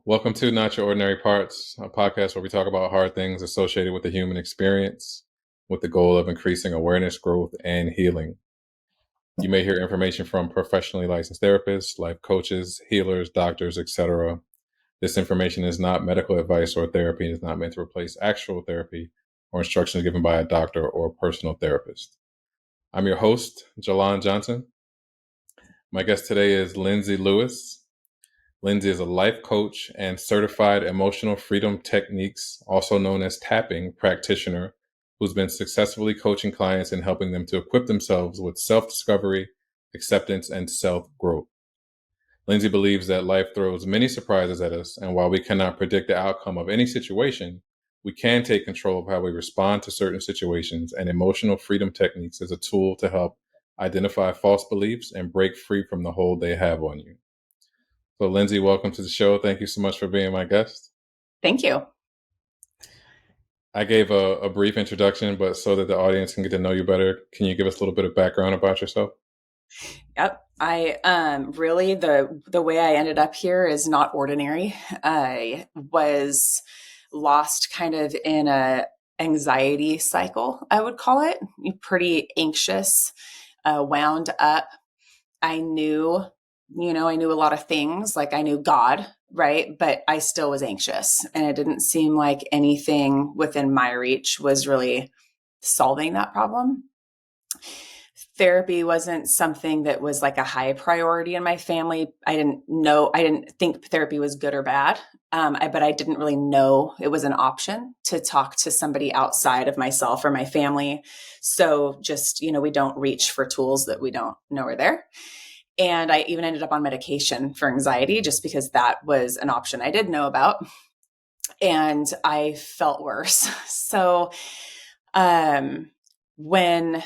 Welcome to Not Your Ordinary Parts, a podcast where we talk about hard things associated with the human experience with the goal of increasing awareness, growth, and healing. You may hear information from professionally licensed therapists, life coaches, healers, doctors, etc. This information is not medical advice or therapy and is not meant to replace actual therapy or instructions given by a doctor or personal therapist. I'm your host, Jalon Johnson. My guest today is Lindsay Lewis. Lindsay is a life coach and certified emotional freedom techniques, also known as tapping, practitioner, who's been successfully coaching clients and helping them to equip themselves with self-discovery, acceptance, and self-growth. Lindsay believes that life throws many surprises at us, and while we cannot predict the outcome of any situation, we can take control of how we respond to certain situations, and emotional freedom techniques is a tool to help identify false beliefs and break free from the hold they have on you. So, Lindsay, welcome to the show. Thank you so much for being my guest. Thank you. I gave a brief introduction, but so that the audience can get to know you better, can you give us a little bit of background about yourself? Yep. I really the way I ended up here is not ordinary. I was lost kind of in a anxiety cycle, I would call it. Pretty anxious, wound up. I knew, I knew a lot of things, like I knew God, right? But I still was anxious, and it didn't seem like anything within my reach was really solving that problem. Therapy wasn't something that was like a high priority in my family. I didn't think therapy was good or bad. But I didn't really know it was an option to talk to somebody outside of myself or my family. So just, we don't reach for tools that we don't know are there. And I even ended up on medication for anxiety just because that was an option I did know about. And I felt worse. So when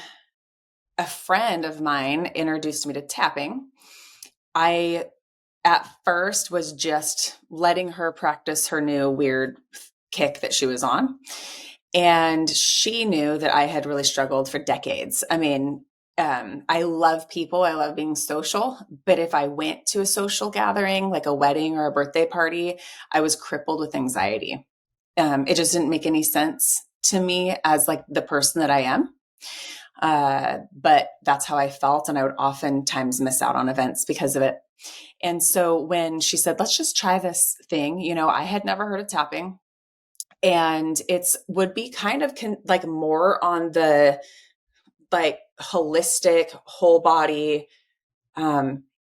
a friend of mine introduced me to tapping, I at first was just letting her practice her new weird kick that she was on. And she knew that I had really struggled for decades. I mean, I love people. I love being social. But if I went to a social gathering, like a wedding or a birthday party, I was crippled with anxiety. It just didn't make any sense to me as like the person that I am. But that's how I felt. And I would oftentimes miss out on events because of it. And so when she said, let's just try this thing, I had never heard of tapping, and it's would be kind of like more on the like holistic whole body,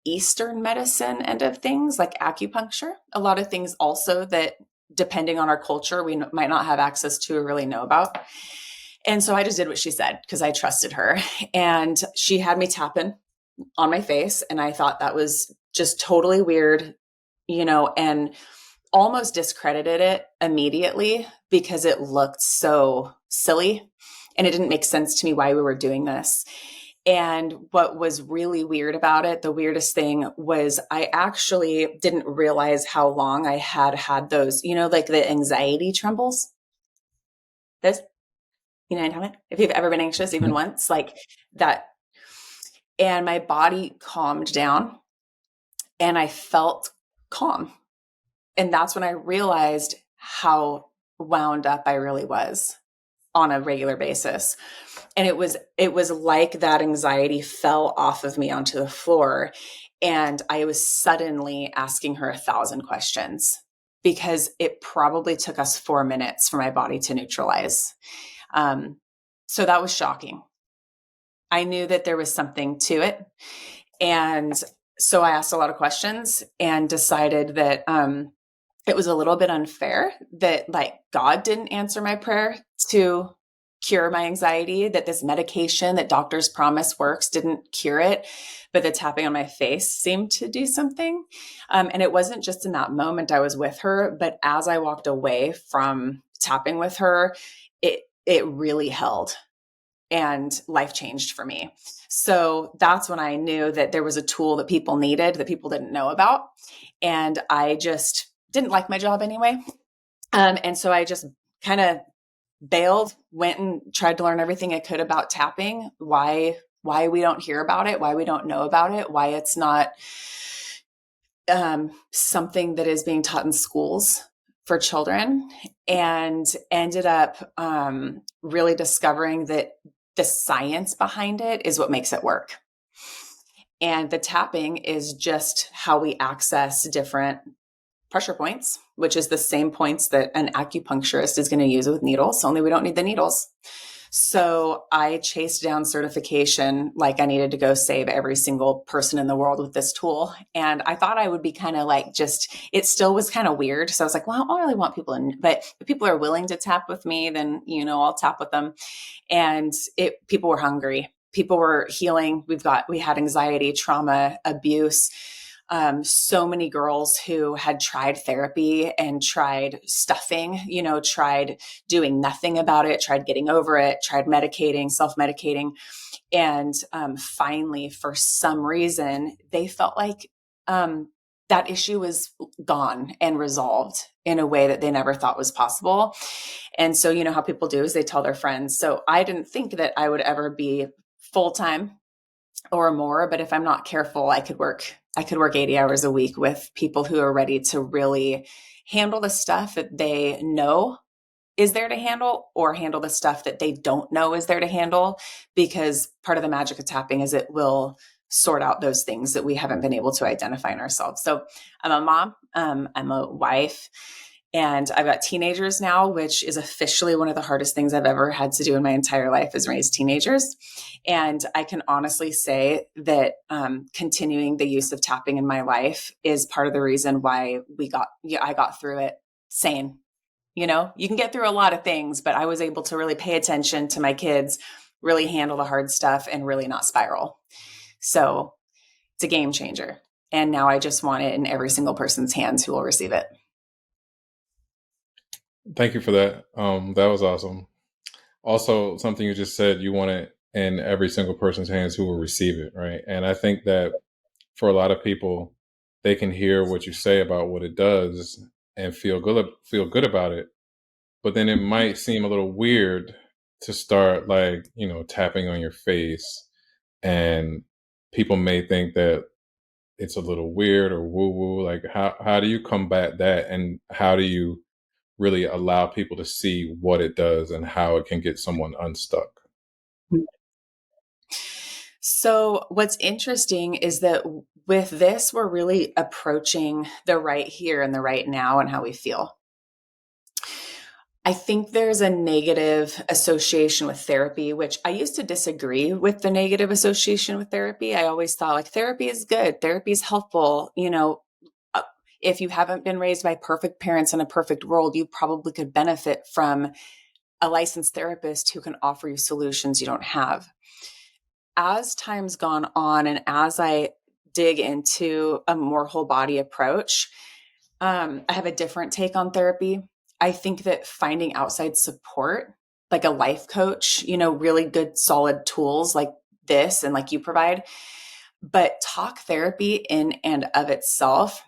Eastern medicine end of things, like acupuncture, a lot of things also that depending on our culture, we might not have access to or really know about. And so I just did what she said because I trusted her, and she had me tapping on my face. And I thought that was just totally weird, and almost discredited it immediately because it looked so silly and it didn't make sense to me why we were doing this. And what was really weird about it, the weirdest thing was I actually didn't realize how long I had those, like the anxiety trembles. This, if you've ever been anxious even once, like that. And my body calmed down and I felt calm. And that's when I realized how wound up I really was on a regular basis. And it was like that anxiety fell off of me onto the floor. And I was suddenly asking her 1,000 questions because it probably took us 4 minutes for my body to neutralize. So that was shocking. I knew that there was something to it. And so I asked a lot of questions and decided that it was a little bit unfair that like God didn't answer my prayer to cure my anxiety, that this medication that doctors promise works didn't cure it, but the tapping on my face seemed to do something. And it wasn't just in that moment I was with her, but as I walked away from tapping with her, it really held. And life changed for me. So that's when I knew that there was a tool that people needed that people didn't know about. And I just didn't like my job anyway. And so I just kind of bailed, went and tried to learn everything I could about tapping, why we don't hear about it, why we don't know about it, why it's not something that is being taught in schools for children, and ended up really discovering that the science behind it is what makes it work. And the tapping is just how we access different pressure points, which is the same points that an acupuncturist is going to use with needles, only we don't need the needles. So I chased down certification like I needed to go save every single person in the world with this tool. And I thought I would be kind of like it still was kind of weird. So I was like, well, I don't really want people but if people are willing to tap with me, then, I'll tap with them. And people were hungry. People were healing. We had anxiety, trauma, abuse. So many girls who had tried therapy and tried stuffing, tried doing nothing about it, tried getting over it, tried medicating, self-medicating. And finally, for some reason, they felt like that issue was gone and resolved in a way that they never thought was possible. And so, how people do is they tell their friends. So I didn't think that I would ever be full-time or more, but if I'm not careful, I could work 80 hours a week with people who are ready to really handle the stuff that they know is there to handle, or handle the stuff that they don't know is there to handle, because part of the magic of tapping is it will sort out those things that we haven't been able to identify in ourselves. So I'm a mom, I'm a wife, and I've got teenagers now, which is officially one of the hardest things I've ever had to do in my entire life, is raise teenagers. And I can honestly say that continuing the use of tapping in my life is part of the reason why I got through it sane. You can get through a lot of things, but I was able to really pay attention to my kids, really handle the hard stuff, and really not spiral. So it's a game changer. And now I just want it in every single person's hands who will receive it. Thank you for that. That was awesome. Also, something you just said, you want it in every single person's hands who will receive it, right? And I think that for a lot of people, they can hear what you say about what it does and feel good about it. But then it might seem a little weird to start tapping on your face, and people may think that it's a little weird or woo woo. Like how do you combat that, and how do you really allow people to see what it does and how it can get someone unstuck? So what's interesting is that with this, we're really approaching the right here and the right now and how we feel. I think there's a negative association with therapy, which I used to disagree with the negative association with therapy. I always thought like therapy is good. Therapy is helpful. If you haven't been raised by perfect parents in a perfect world, you probably could benefit from a licensed therapist who can offer you solutions you don't have. As time's gone on, and as I dig into a more whole body approach, I have a different take on therapy. I think that finding outside support, like a life coach, really good, solid tools like this and like you provide, but talk therapy in and of itself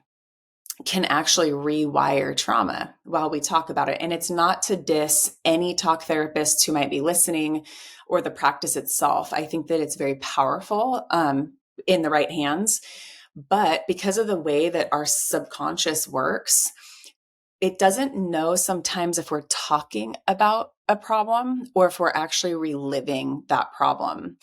can actually rewire trauma while we talk about it. And it's not to diss any talk therapists who might be listening or the practice itself. I think that it's very powerful in the right hands. But because of the way that our subconscious works, it doesn't know sometimes if we're talking about a problem or if we're actually reliving that problem.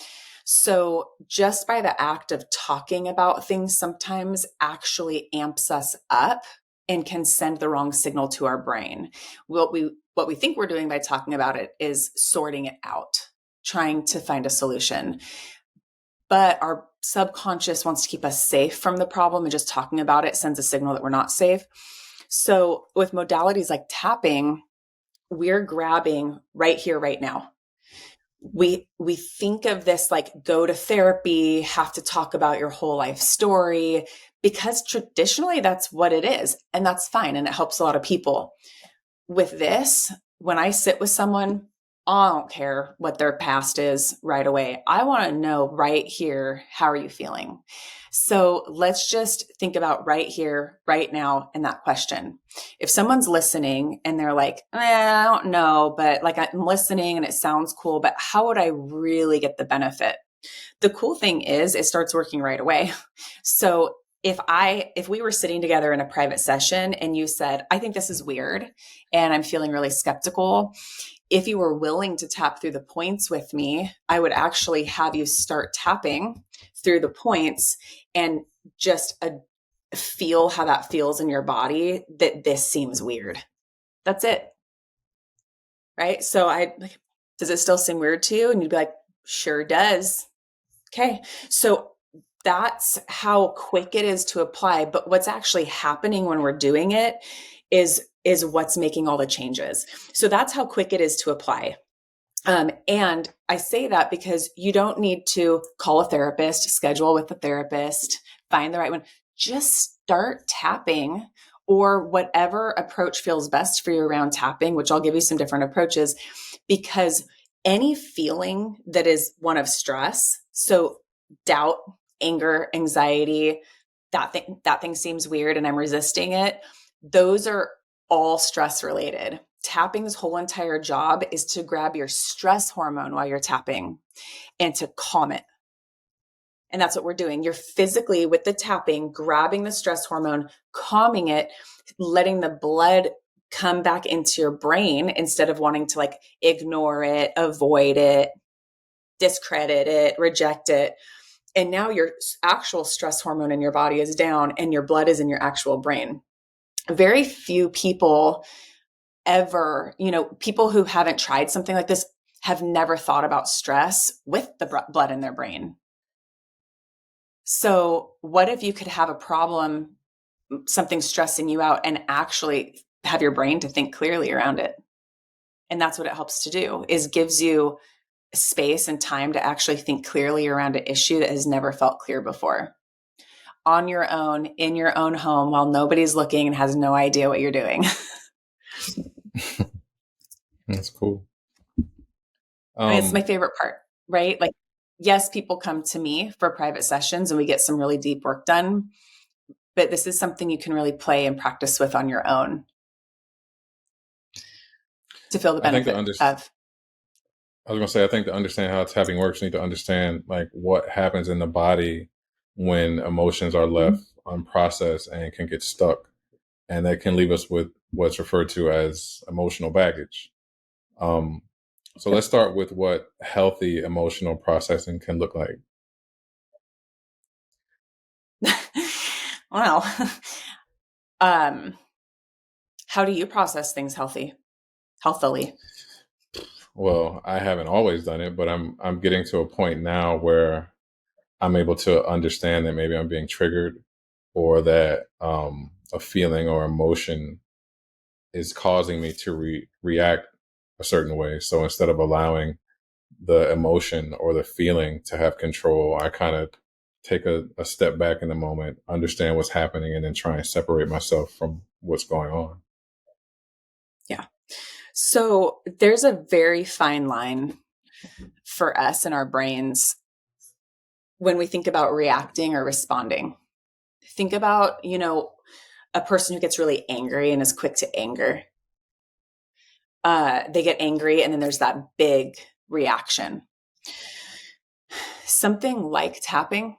So just by the act of talking about things sometimes actually amps us up and can send the wrong signal to our brain. What we think we're doing by talking about it is sorting it out, trying to find a solution. But our subconscious wants to keep us safe from the problem, and just talking about it sends a signal that we're not safe. So with modalities like tapping, we're grabbing right here, right now. We think of this like go to therapy, have to talk about your whole life story, because traditionally that's what it is. And that's fine. And it helps a lot of people. With this, when I sit with someone, I don't care what their past is right away. I want to know right here, how are you feeling? So let's just think about right here, right now, in that question. If someone's listening and they're like, I don't know, but like I'm listening and it sounds cool, but how would I really get the benefit? The cool thing is it starts working right away. So if we were sitting together in a private session and you said, I think this is weird and I'm feeling really skeptical, if you were willing to tap through the points with me, I would actually have you start tapping through the points and just feel how that feels in your body, that this seems weird. That's it. Right? So does it still seem weird to you? And you'd be like, sure does. Okay. So that's how quick it is to apply. But what's actually happening when we're doing it is what's making all the changes. So that's how quick it is to apply. And I say that because you don't need to call a therapist, schedule with a therapist, find the right one. Just start tapping, or whatever approach feels best for you around tapping, which I'll give you some different approaches, because any feeling that is one of stress, so doubt, anger, anxiety, that thing seems weird and I'm resisting it, those are all stress related. Tapping's whole entire job is to grab your stress hormone while you're tapping and to calm it. And that's what we're doing. You're physically, with the tapping, grabbing the stress hormone, calming it, letting the blood come back into your brain instead of wanting to like ignore it, avoid it, discredit it, reject it. And now your actual stress hormone in your body is down and your blood is in your actual brain. Very few people ever, people who haven't tried something like this have never thought about stress with the blood in their brain. So what if you could have a problem, something stressing you out, and actually have your brain to think clearly around it? And that's what it helps to do, is gives you space and time to actually think clearly around an issue that has never felt clear before, on your own, in your own home, while nobody's looking and has no idea what you're doing. That's cool. It's my favorite part, right? Like, yes, people come to me for private sessions and we get some really deep work done, but this is something you can really play and practice with on your own to feel the benefit of. I was going to say, I think to understand how tapping works, you need to understand like what happens in the body when emotions are left unprocessed and can get stuck. And that can leave us with what's referred to as emotional baggage. So let's start with what healthy emotional processing can look like. Well, how do you process things healthily? Well, I haven't always done it, but I'm getting to a point now where I'm able to understand that maybe I'm being triggered, or that a feeling or emotion is causing me to react a certain way. So instead of allowing the emotion or the feeling to have control, I kind of take a step back in the moment, understand what's happening, and then try and separate myself from what's going on. Yeah. So there's a very fine line for us in our brains when we think about reacting or responding. Think about, a person who gets really angry and is quick to anger. They get angry and then there's that big reaction. Something like tapping,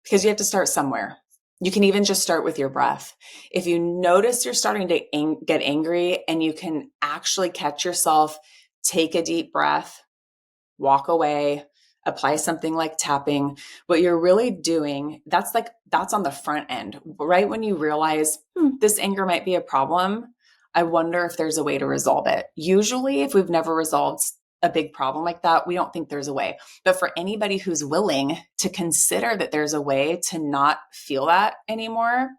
because you have to start somewhere. You can even just start with your breath. If you notice you're starting to get angry and you can actually catch yourself, take a deep breath, walk away, apply something like tapping, what you're really doing, that's on the front end, right? When you realize this anger might be a problem, I wonder if there's a way to resolve it. Usually, if we've never resolved a big problem like that, we don't think there's a way. But for anybody who's willing to consider that there's a way to not feel that anymore,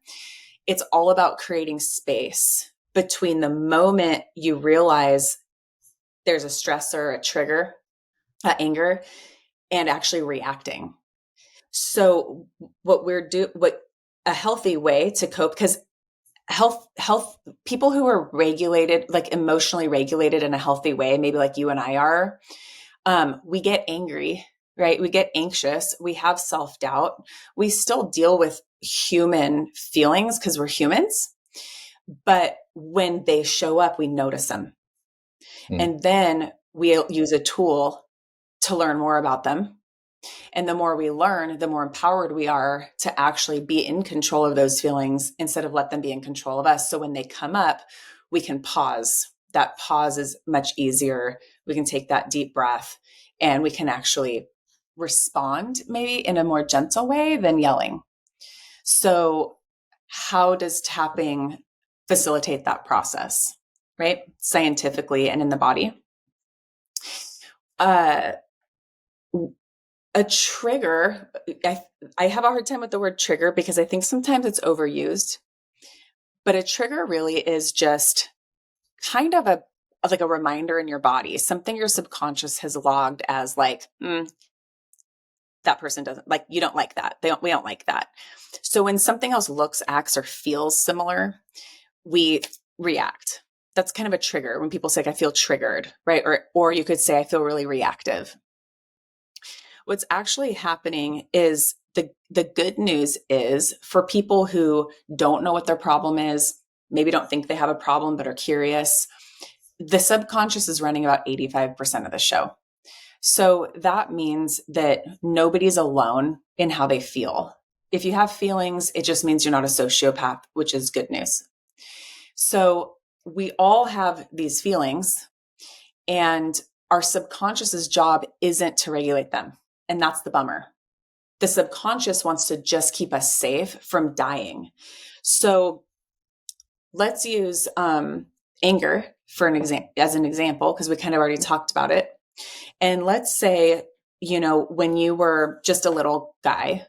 it's all about creating space between the moment you realize there's a stressor, a trigger, anger, and actually reacting. So what a healthy way to cope, because health people who are regulated, like emotionally regulated in a healthy way, maybe like you and I are, we get angry, right? We get anxious. We have self-doubt. We still deal with human feelings because we're humans. But when they show up, we notice them. And then we use a tool to learn more about them. And the more we learn, the more empowered we are to actually be in control of those feelings instead of let them be in control of us. So when they come up, we can pause. That pause is much easier. We can take that deep breath and we can actually respond maybe in a more gentle way than yelling. So how does tapping facilitate that process, right? Scientifically and in the body. A trigger, I have a hard time with the word trigger because I think sometimes it's overused. But a trigger really is just kind of like a reminder in your body, something your subconscious has logged as like, that person doesn't like, you don't like that. We don't like that. So when something else looks, acts, or feels similar, we react. That's kind of a trigger. When people say, like, I feel triggered, right? Or you could say, I feel really reactive. What's actually happening is the good news is for people who don't know what their problem is, maybe don't think they have a problem, but are curious, the subconscious is running about 85% of the show. So that means that nobody's alone in how they feel. If you have feelings, it just means you're not a sociopath, which is good news. So we all have these feelings, and our subconscious's job isn't to regulate them. And that's the bummer. The subconscious wants to just keep us safe from dying. So let's use anger as an example, because we kind of already talked about it. And let's say, when you were just a little guy,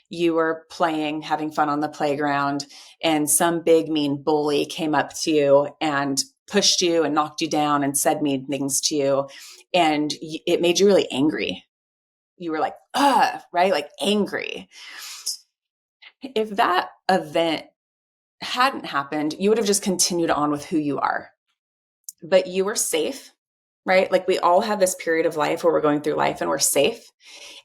you were playing, having fun on the playground, and some big mean bully came up to you and pushed you and knocked you down and said mean things to you. And it made you really angry. You were like, right? Like angry. If that event hadn't happened, you would have just continued on with who you are. But you were safe, right? Like we all have this period of life where we're going through life and we're safe.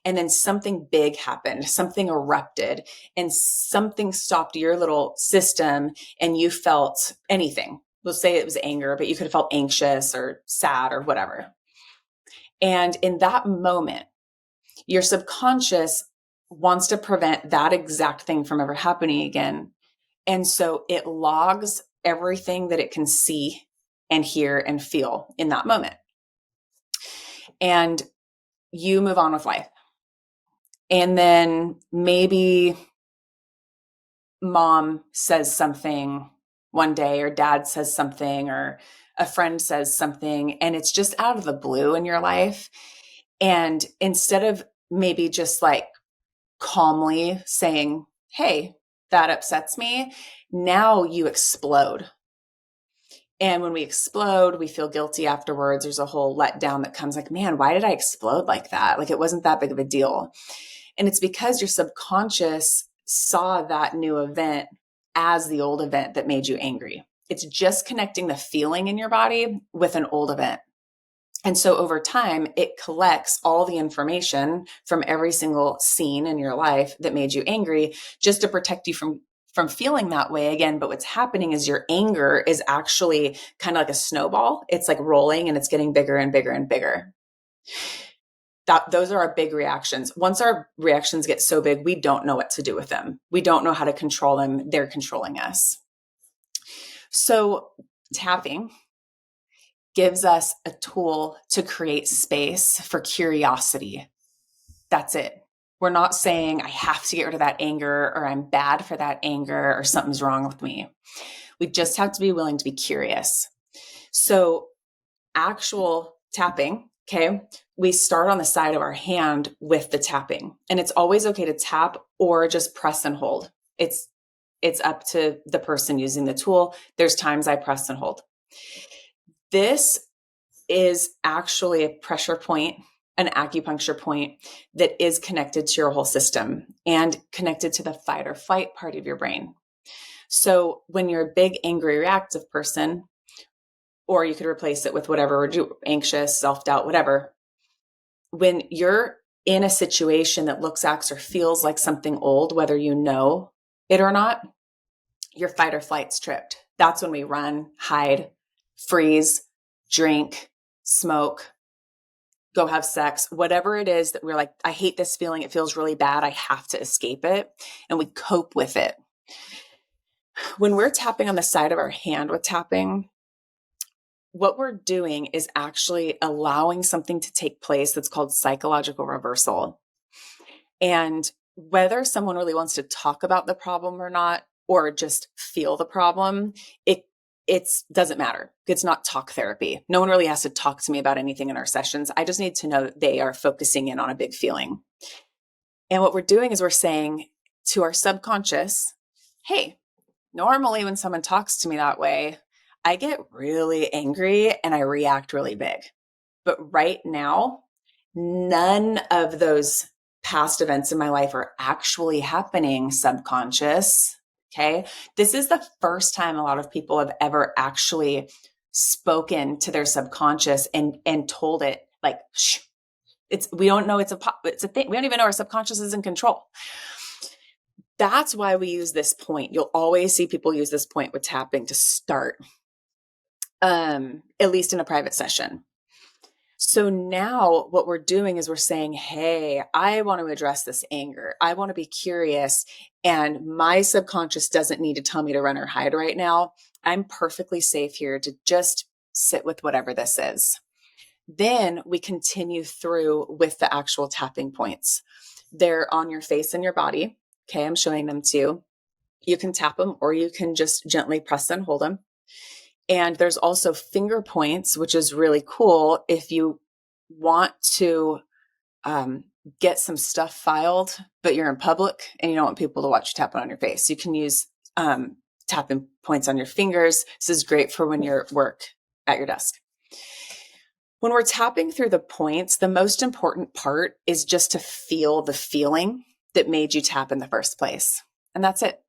And then something big happened, something erupted, and something stopped your little system, and you felt anything. We'll say it was anger, but you could have felt anxious or sad or whatever. And in that moment, your subconscious wants to prevent that exact thing from ever happening again. And so it logs everything that it can see and hear and feel in that moment. And you move on with life. And then maybe mom says something one day, or dad says something, or a friend says something, and it's just out of the blue in your life. And instead of maybe just like calmly saying, hey, that upsets me, now you explode. And when we explode, we feel guilty afterwards. There's a whole letdown that comes like, man, why did I explode like that? Like it wasn't that big of a deal. And it's because your subconscious saw that new event as the old event that made you angry. It's just connecting the feeling in your body with an old event. And so over time, it collects all the information from every single scene in your life that made you angry, just to protect you from feeling that way again. But what's happening is your anger is actually kind of like a snowball. It's like rolling and it's getting bigger and bigger and bigger. Those are our big reactions. Once our reactions get so big, we don't know what to do with them. We don't know how to control them. They're controlling us. So tapping gives us a tool to create space for curiosity. That's it. We're not saying I have to get rid of that anger, or I'm bad for that anger, or something's wrong with me. We just have to be willing to be curious. So actual tapping, okay, we start on the side of our hand with the tapping. And it's always okay to tap or just press and hold. It's up to the person using the tool. There's times I press and hold. This is actually a pressure point, an acupuncture point that is connected to your whole system and connected to the fight or flight part of your brain. So when you're a big, angry, reactive person, or you could replace it with whatever, anxious, self-doubt, whatever. When you're in a situation that looks, acts, or feels like something old, whether you know it or not, your fight or flight's tripped. That's when we run, hide, freeze, drink, smoke, go have sex, whatever it is that we're like, I hate this feeling. It feels really bad. I have to escape it. And we cope with it. When we're tapping on the side of our hand with tapping, what we're doing is actually allowing something to take place that's called psychological reversal. And whether someone really wants to talk about the problem or not, or just feel the problem, it doesn't matter. It's not talk therapy. No one really has to talk to me about anything in our sessions. I just need to know that they are focusing in on a big feeling. And what we're doing is we're saying to our subconscious, hey, normally when someone talks to me that way, I get really angry and I react really big. But right now, none of those past events in my life are actually happening, subconscious. Okay. This is the first time a lot of people have ever actually spoken to their subconscious and told it like, shh, we don't know it's a thing. We don't even know our subconscious is in control. That's why we use this point. You'll always see people use this point with tapping to start, at least in a private session. So now what we're doing is we're saying, hey, I want to address this anger. I want to be curious. And my subconscious doesn't need to tell me to run or hide right now. I'm perfectly safe here to just sit with whatever this is. Then we continue through with the actual tapping points. They're on your face and your body. Okay, I'm showing them to you. You can tap them or you can just gently press and hold them. And there's also finger points, which is really cool if you want to get some stuff filed, but you're in public and you don't want people to watch you tapping on your face. You can use tapping points on your fingers. This is great for when you're at work at your desk. When we're tapping through the points, the most important part is just to feel the feeling that made you tap in the first place. And that's it.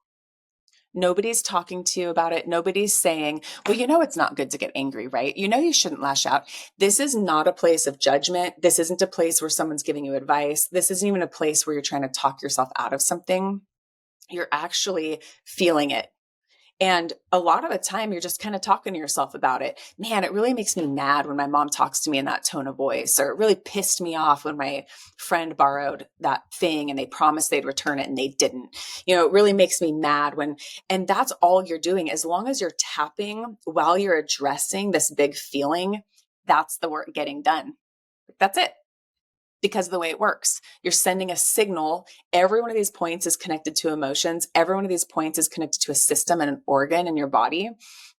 Nobody's talking to you about it. Nobody's saying, well, it's not good to get angry, right? You shouldn't lash out. This is not a place of judgment. This isn't a place where someone's giving you advice. This isn't even a place where you're trying to talk yourself out of something. You're actually feeling it. And a lot of the time you're just kind of talking to yourself about it. Man, it really makes me mad when my mom talks to me in that tone of voice, or it really pissed me off when my friend borrowed that thing and they promised they'd return it and they didn't. It really makes me mad and that's all you're doing. As long as you're tapping while you're addressing this big feeling, that's the work getting done. That's it. Because of the way it works. You're sending a signal. Every one of these points is connected to emotions. Every one of these points is connected to a system and an organ in your body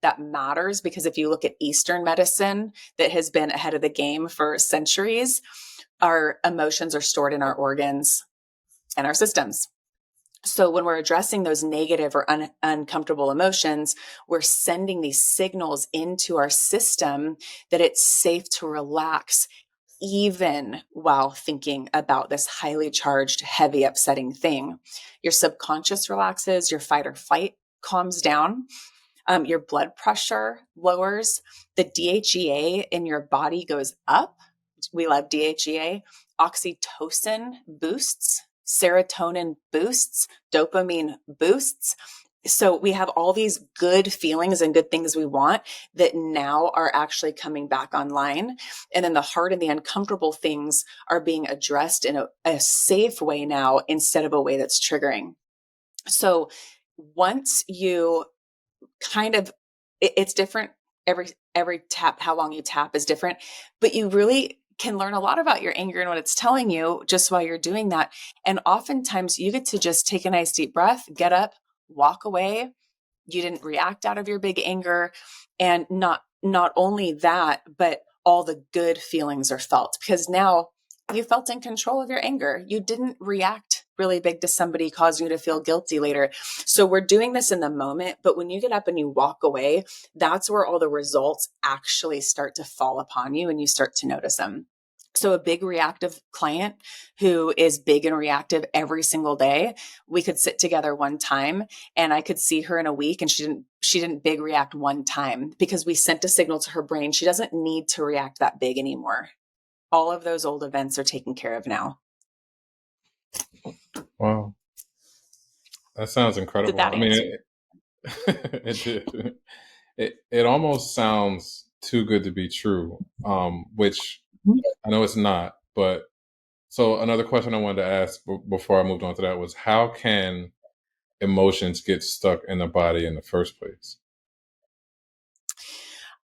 that matters. Because if you look at Eastern medicine that has been ahead of the game for centuries, our emotions are stored in our organs and our systems. So when we're addressing those negative or uncomfortable emotions, we're sending these signals into our system that it's safe to relax even while thinking about this highly charged, heavy, upsetting thing. Your subconscious relaxes, your fight or flight calms down, your blood pressure lowers, the DHEA in your body goes up. We love DHEA. Oxytocin boosts, serotonin boosts, dopamine boosts. So we have all these good feelings and good things we want that now are actually coming back online. And then the hard and the uncomfortable things are being addressed in a safe way now instead of a way that's triggering. So once you it's different. Every tap, how long you tap is different, but you really can learn a lot about your anger and what it's telling you just while you're doing that. And oftentimes you get to just take a nice deep breath, get up, walk away. You didn't react out of your big anger. And not only that, but all the good feelings are felt because now you felt in control of your anger. You didn't react really big to somebody causing you to feel guilty later. So we're doing this in the moment, but when you get up and you walk away, that's where all the results actually start to fall upon you and you start to notice them. So a big reactive client who is big and reactive every single day, we could sit together one time and I could see her in a week and she didn't big react one time because we sent a signal to her brain. She doesn't need to react that big anymore. All of those old events are taken care of now. Wow. That sounds incredible. Did that answer? It did. It almost sounds too good to be true, which I know it's not, but so another question I wanted to ask before I moved on to that was, how can emotions get stuck in the body in the first place?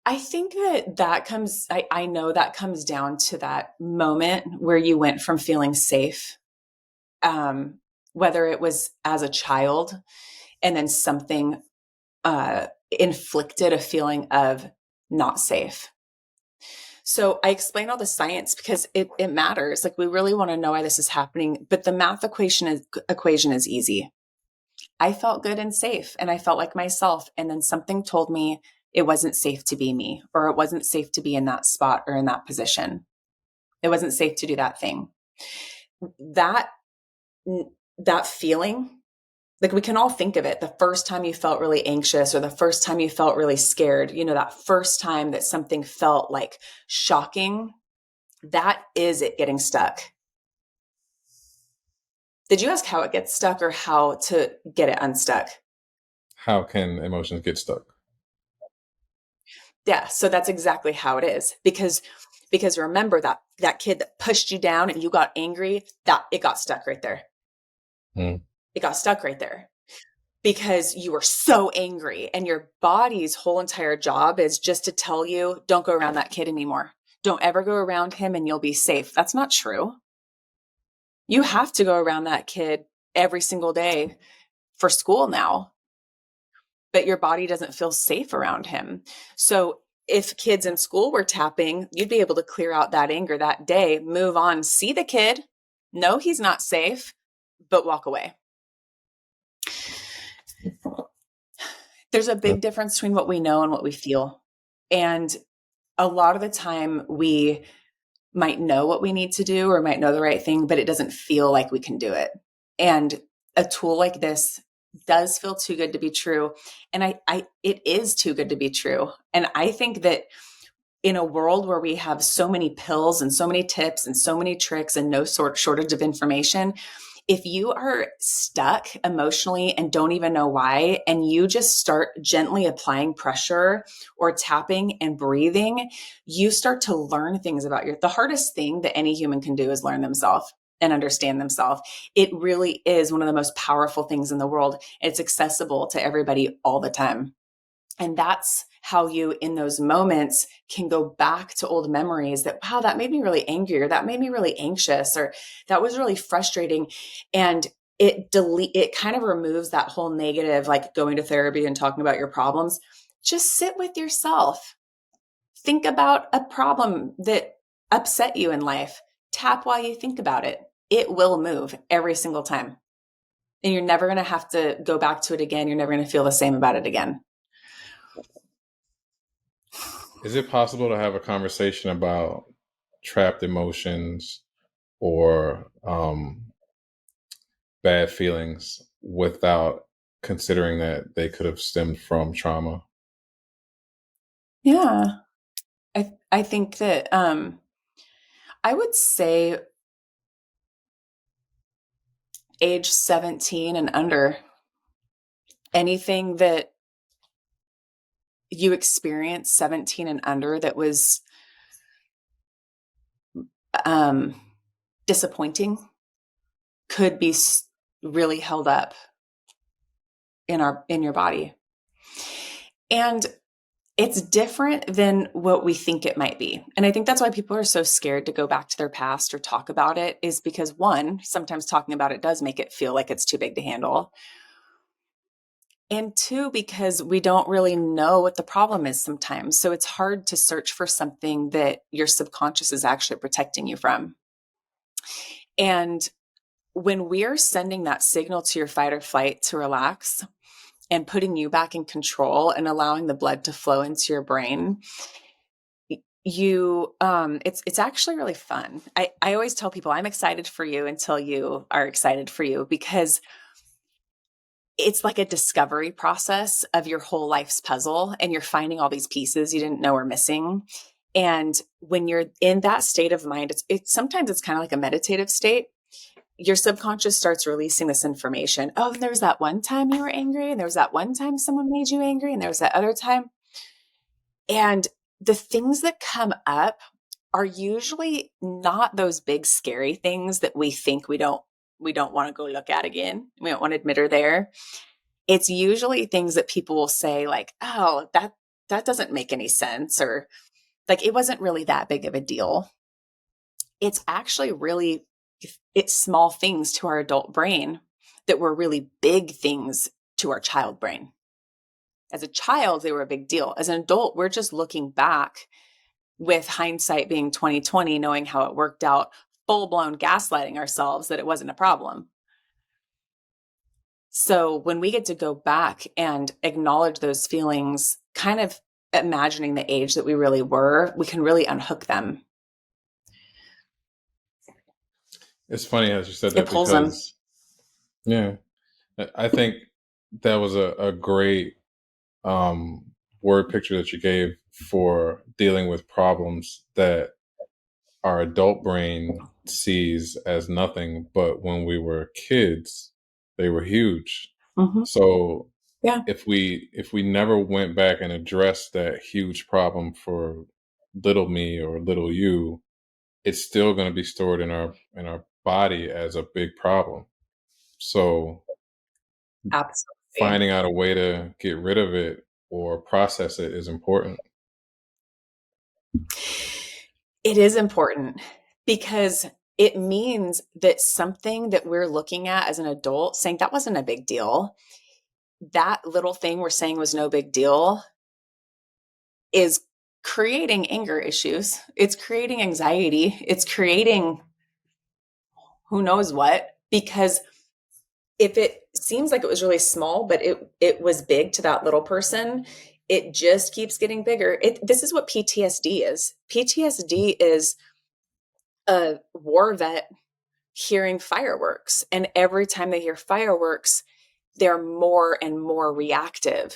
I think that comes, I know that comes down to that moment where you went from feeling safe, whether it was as a child and then something inflicted a feeling of not safe. So I explain all the science because it matters. Like, we really want to know why this is happening, but the math equation is easy. I felt good and safe and I felt like myself. And then something told me it wasn't safe to be me, or it wasn't safe to be in that spot or in that position. It wasn't safe to do that thing. That, that feeling, like, we can all think of it. The first time you felt really anxious, or the first time you felt really scared, that first time that something felt like shocking, that is it getting stuck. Did you ask how it gets stuck or how to get it unstuck? How can emotions get stuck? Yeah, so that's exactly how it is. Because remember that kid that pushed you down and you got angry, that it got stuck right there. Mm. It got stuck right there because you were so angry, and your body's whole entire job is just to tell you, don't go around that kid anymore. Don't ever go around him and you'll be safe. That's not true. You have to go around that kid every single day for school now, but your body doesn't feel safe around him. So if kids in school were tapping, you'd be able to clear out that anger that day, move on, see the kid, know he's not safe, but walk away. There's a big difference between what we know and what we feel. And a lot of the time we might know what we need to do or might know the right thing, but it doesn't feel like we can do it. And a tool like this does feel too good to be true. And it is too good to be true. And I think that in a world where we have so many pills and so many tips and so many tricks and no shortage of information, if you are stuck emotionally and don't even know why, and you just start gently applying pressure or tapping and breathing, you start to learn things about the hardest thing that any human can do is learn themselves and understand themselves. It really is one of the most powerful things in the world. It's accessible to everybody all the time. And that's how you, in those moments, can go back to old memories that, wow, that made me really angry, or that made me really anxious, or that was really frustrating. And it kind of removes that whole negative, like going to therapy and talking about your problems. Just sit with yourself. Think about a problem that upset you in life. Tap while you think about it. It will move every single time. And you're never going to have to go back to it again. You're never going to feel the same about it again. Is it possible to have a conversation about trapped emotions or bad feelings without considering that they could have stemmed from trauma? Yeah. I think that I would say age 17 and under, anything that you experienced 17 and under that was disappointing could be really held up in your body. And it's different than what we think it might be. And I think that's why people are so scared to go back to their past or talk about it, is because, one, sometimes talking about it does make it feel like it's too big to handle. And two, because we don't really know what the problem is sometimes. So it's hard to search for something that your subconscious is actually protecting you from. And when we're sending that signal to your fight or flight to relax and putting you back in control and allowing the blood to flow into your brain, it's actually really fun. I always tell people I'm excited for you until you are excited for you, because it's like a discovery process of your whole life's puzzle, and you're finding all these pieces you didn't know were missing. And when you're in that state of mind, it's sometimes it's kind of like a meditative state. Your subconscious starts releasing this information. Oh, there was that one time you were angry, and there was that one time someone made you angry, and there was that other time. And the things that come up are usually not those big scary things that we think we don't want to go look at again. We don't want to admit are there. It's usually things that people will say like, oh, that doesn't make any sense, or like it wasn't really that big of a deal. It's actually really, it's small things to our adult brain that were really big things to our child brain. As a child, they were a big deal. As an adult, we're just looking back with hindsight being 2020, knowing how it worked out, full-blown gaslighting ourselves that it wasn't a problem. So when we get to go back and acknowledge those feelings, kind of imagining the age that we really were, we can really unhook them. It's funny as you said that, It pulls them. because, yeah, I think that was a great word picture that you gave for dealing with problems that our adult brain sees as nothing, but when we were kids, they were huge. Mm-hmm. So Yeah. if we never went back and addressed that huge problem for little me or little you, it's still going to be stored in our body as a big problem. So Absolutely. finding out a way to get rid of it or process it is important. It is important because it means that something that we're looking at as an adult saying that wasn't a big deal, that little thing we're saying was no big deal, is creating anger issues. It's creating anxiety. It's creating who knows what, because if it seems like it was really small, but it was big to that little person, it just keeps getting bigger. This is what PTSD is. PTSD is a war vet hearing fireworks. And every time they hear fireworks, they're more and more reactive.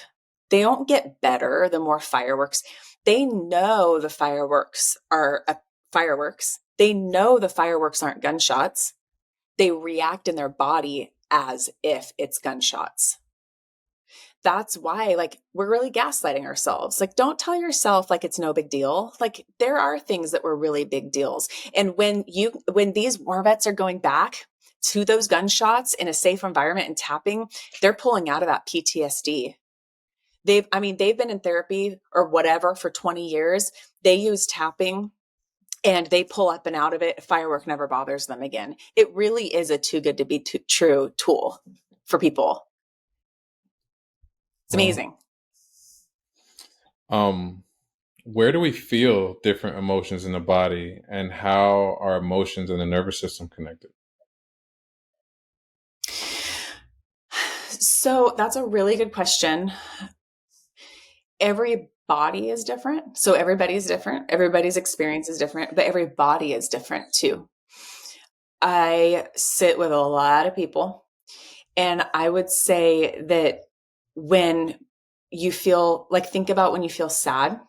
They don't get better the more fireworks. They know the fireworks are fireworks. They know the fireworks aren't gunshots. They react in their body as if it's gunshots. That's why, like, we're really gaslighting ourselves. Like, don't tell yourself like it's no big deal. Like, there are things that were really big deals. And when these war vets are going back to those gunshots in a safe environment and tapping, they're pulling out of that PTSD. They've been in therapy or whatever for 20 years. They use tapping and they pull up and out of it. A firework never bothers them again. It really is a too good to be true tool for people. It's amazing. Where do we feel different emotions in the body, and how are emotions and the nervous system connected? So that's a really good question. Every body is different. So everybody is different. Everybody's experience is different, but every body is different too. I sit with a lot of people, and I would say that when you feel like, think about when you feel sad,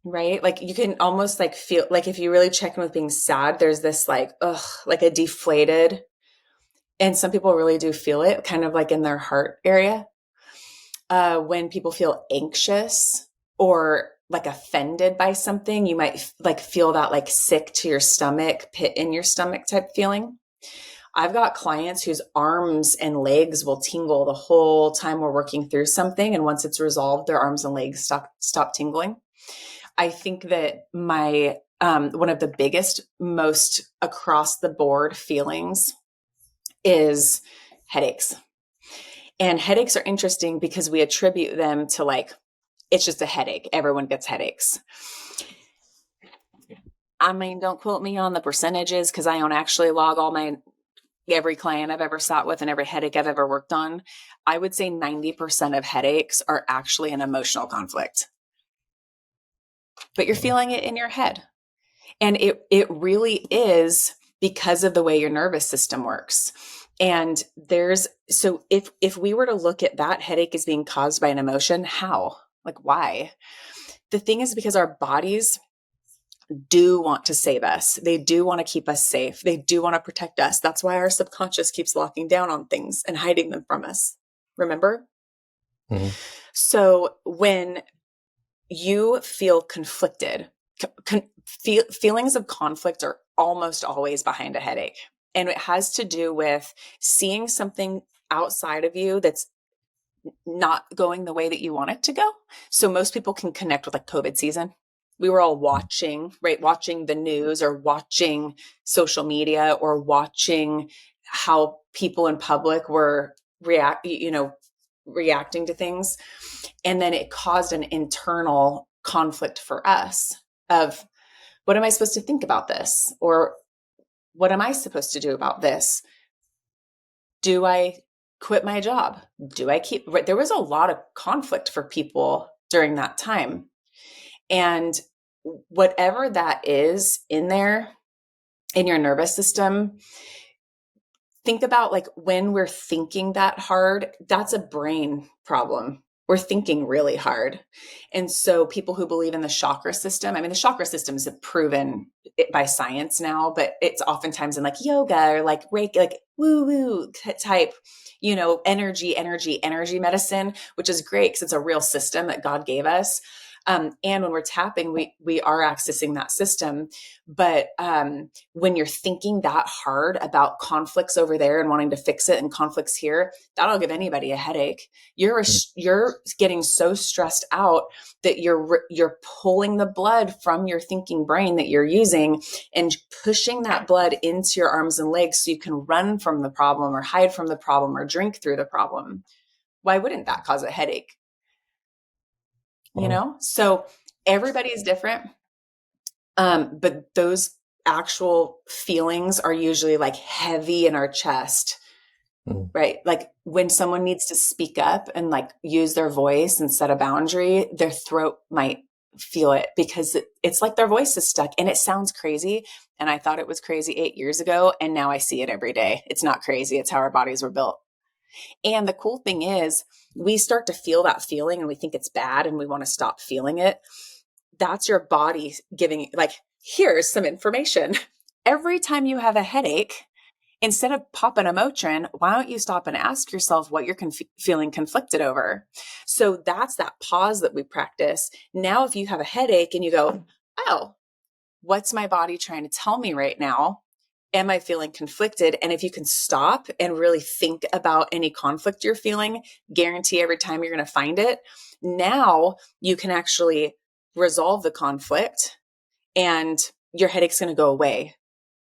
right? Like you can almost like feel like if you really check in with being sad, there's this like, like a deflated, and some people really do feel it kind of like in their heart area. When people feel anxious or like offended by something, you might like feel that like sick to your stomach, pit in your stomach type feeling. I've got clients whose arms and legs will tingle the whole time we're working through something. And once it's resolved, their arms and legs stop tingling. I think that my one of the biggest, most across the board feelings is headaches. And headaches are interesting because we attribute them to like, it's just a headache. Everyone gets headaches. I mean, don't quote me on the percentages because I don't actually log every client I've ever sat with and every headache I've ever worked on. I would say 90% of headaches are actually an emotional conflict. But you're feeling it in your head. And it really is because of the way your nervous system works. And so if we were to look at that headache as being caused by an emotion, how? Like, why? The thing is because our bodies do want to save us. They do want to keep us safe. They do want to protect us. That's why our subconscious keeps locking down on things and hiding them from us. Remember? Mm-hmm. So when you feel conflicted, feelings of conflict are almost always behind a headache. And it has to do with seeing something outside of you that's not going the way that you want it to go. So most people can connect with like COVID season. We were all watching, right? Watching the news or watching social media or watching how people in public were reacting to things. And then it caused an internal conflict for us of, what am I supposed to think about this? Or what am I supposed to do about this? Do I quit my job? Do I keep, right? There was a lot of conflict for people during that time. And whatever that is in there, in your nervous system, think about like when we're thinking that hard, that's a brain problem. We're thinking really hard. And so people who believe in the chakra system, I mean, the chakra system is proven it by science now, but it's oftentimes in like yoga or like Reiki, like woo woo type, energy medicine, which is great because it's a real system that God gave us. And when we're tapping, we are accessing that system. But when you're thinking that hard about conflicts over there and wanting to fix it and conflicts here, that'll give anybody a headache. You're getting so stressed out that you're pulling the blood from your thinking brain that you're using and pushing that blood into your arms and legs so you can run from the problem or hide from the problem or drink through the problem. Why wouldn't that cause a headache? So everybody's different. But those actual feelings are usually like heavy in our chest, right? Like when someone needs to speak up and like use their voice and set a boundary, their throat might feel it because it's like their voice is stuck and it sounds crazy. And I thought it was crazy 8 years ago. And now I see it every day. It's not crazy. It's how our bodies were built. And the cool thing is we start to feel that feeling and we think it's bad and we want to stop feeling it. That's your body giving like, here's some information. Every time you have a headache, instead of popping a Motrin, why don't you stop and ask yourself what you're feeling conflicted over? So that's that pause that we practice. Now, if you have a headache and you go, oh, what's my body trying to tell me right now? Am I feeling conflicted? And if you can stop and really think about any conflict you're feeling, guarantee every time you're going to find it. Now you can actually resolve the conflict and your headache's going to go away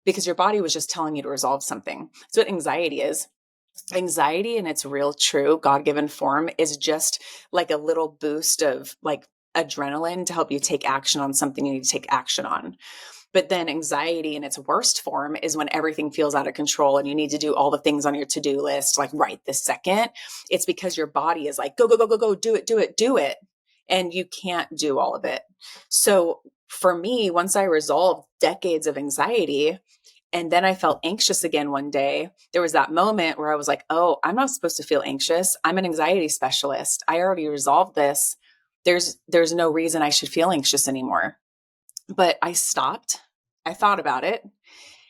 because your body was just telling you to resolve something. So what anxiety is. Anxiety in its real, true, God-given form is just like a little boost of like adrenaline to help you take action on something you need to take action on. But then anxiety in its worst form is when everything feels out of control and you need to do all the things on your to-do list, like right this second. It's because your body is like, go, go, go, go, go, do it. And you can't do all of it. So for me, once I resolved decades of anxiety, and then I felt anxious again one day, there was that moment where I was like, oh, I'm not supposed to feel anxious. I'm an anxiety specialist. I already resolved this. There's no reason I should feel anxious anymore. But I stopped, I thought about it,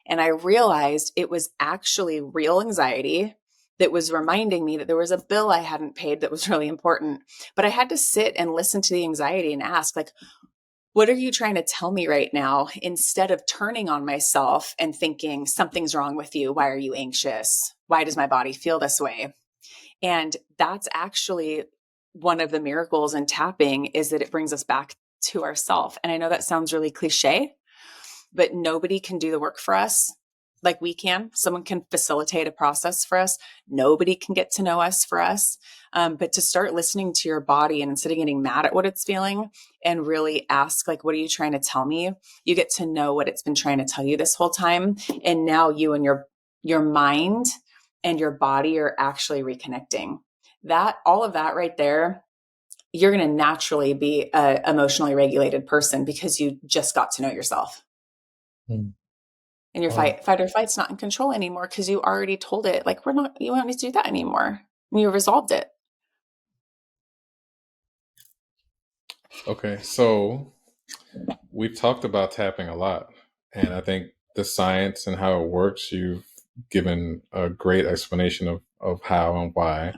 and I realized it was actually real anxiety that was reminding me that there was a bill I hadn't paid that was really important. But I had to sit and listen to the anxiety and ask, like, what are you trying to tell me right now? Instead of turning on myself and thinking something's wrong with you. Why are you anxious? Why does my body feel this way? And that's actually one of the miracles in tapping, is that it brings us back to ourself. And I know that sounds really cliche, but nobody can do the work for us like we can. Someone can facilitate a process for us. Nobody can get to know us for us. But to start listening to your body and instead of getting mad at what it's feeling and really ask, like, what are you trying to tell me? You get to know what it's been trying to tell you this whole time. And now you and your mind and your body are actually reconnecting. That, all of that right there, you're going to naturally be an emotionally regulated person because you just got to know yourself. And your fight or flight's not in control anymore because you already told it, like, you don't need to do that anymore. And you resolved it. Okay, so we've talked about tapping a lot, and I think the science and how it works, you've given a great explanation of how and why.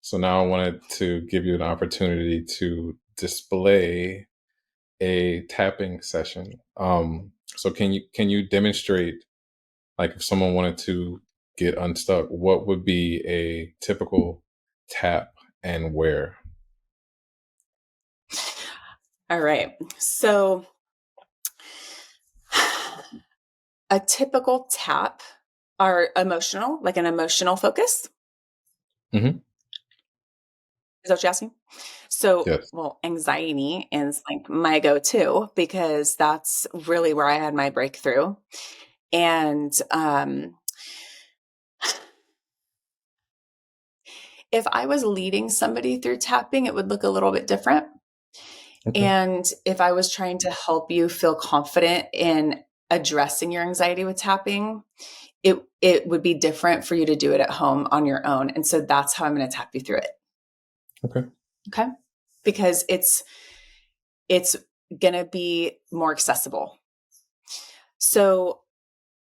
So now I wanted to give you an opportunity to display a tapping session. So can you demonstrate, like, if someone wanted to get unstuck, what would be a typical tap and where? All right. So a typical tap are emotional, like an emotional focus. Hmm. Is that what you're asking? So, Yes. well, anxiety is like my go-to because that's really where I had my breakthrough. And if I was leading somebody through tapping, it would look a little bit different. Okay. And if I was trying to help you feel confident in addressing your anxiety with tapping, it would be different for you to do it at home on your own. And so that's how I'm going to tap you through it. Okay. Okay? Because it's going to be more accessible. So